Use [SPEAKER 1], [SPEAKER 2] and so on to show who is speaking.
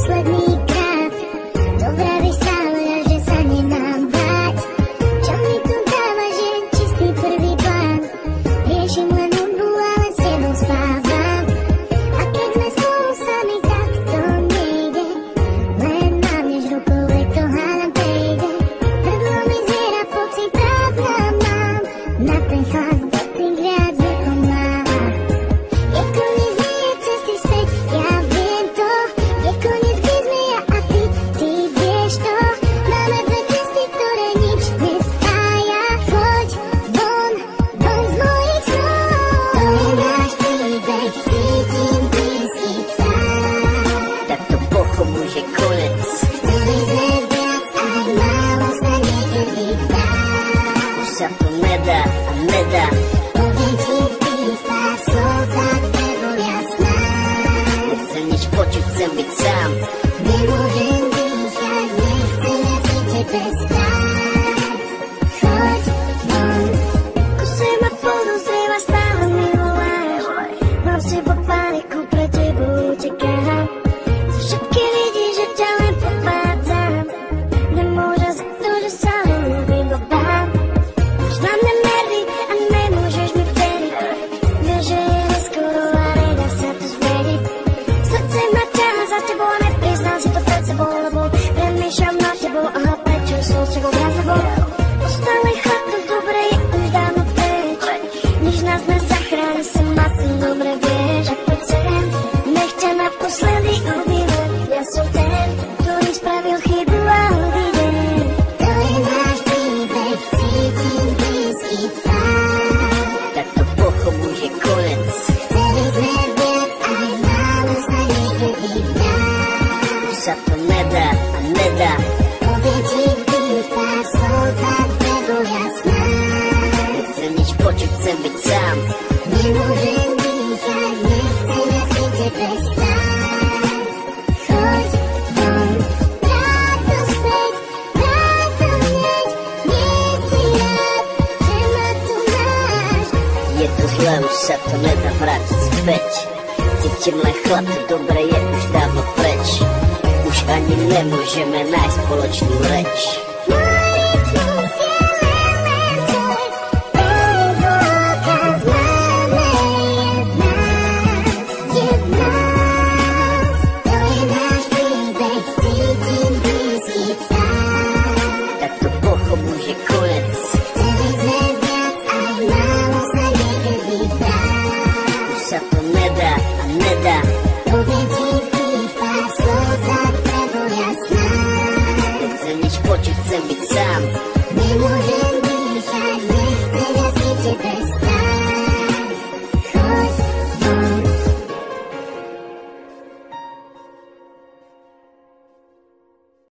[SPEAKER 1] posledný krát. Dobrá víš stále, že sa nemám báť. Čo mi tu dáva, že čistý prvý plán. Riešim len hudbu a len s tebou spávam. A keď sme spolu sami, tak to nejde. Len mávneš rukou, veď to hádam prejde. Hrdlo mi zviera, pocit prázdna mám. Na ten chlad do tých viac nepomáha. Je koniec, nie je cesty späť, ja viem to. Je koniec, keď sme ja a ty vieš to. Máme dve cesty, ktoré nič nespája. Choď von z mojich snov. To je náš príbeh, cítim blízky vzťah.
[SPEAKER 2] Tak to pochop, už je konec.
[SPEAKER 1] Chceli sme viac, aj málo sa niekedy dá.
[SPEAKER 2] Už sa to nedá a nedá.
[SPEAKER 1] Poviem ti tých pár slov, tak nebol jasná.
[SPEAKER 2] Nechcem nič počuť, chcem byť sám.
[SPEAKER 1] Nemôžem dýchať, nechcem pri tebe stáť. Choď von. Ako semaforu zlieva stále mi voláš. Mám v sebe paniku, pre tebou utekám. Všetky vidí, že ťa len podvádzam. Nemôžem za to, že sa ľúbim do bán. Už na mňa nervy a nemôžeš mi veriť. Vieš, že je neskoro a nedá sa to zmeniť. Srdce ma ťaha za tebou a nepriznám si to pred sebou, lebo premýšľam nad tebou a prečo som s tebou viac nebol. Ostále chlapko dobre je už dávno preč. Než nás nezachráni, sem asi dobre vieš. A poď sem, nech ťa naposledy objímem. Ja som ten, ktorý spravil chybu a odíde. To je náš príbeh, cítim blízky vzťah.
[SPEAKER 2] Tak to pochop, už je konec.
[SPEAKER 1] Chceli sme viac, aj málo sa niekedy dá.
[SPEAKER 2] Už sa to nedá a nedá.
[SPEAKER 1] Poviem ti tých pár slov, tak nebol jasná.
[SPEAKER 2] Nechcem nič počuť, chcem byť sám.
[SPEAKER 1] Nemôžem dýchať, nechcem pri tebe stáť. Choď von, vráť to späť, vráť to hneď. Nie si rád, že ma tu máš.
[SPEAKER 2] Je to zlé, už sa to nedá vrátiť späť. Cítim len chlap, to dobre je už dávno preč. Už ani nemôžeme nájsť spoločnú reč.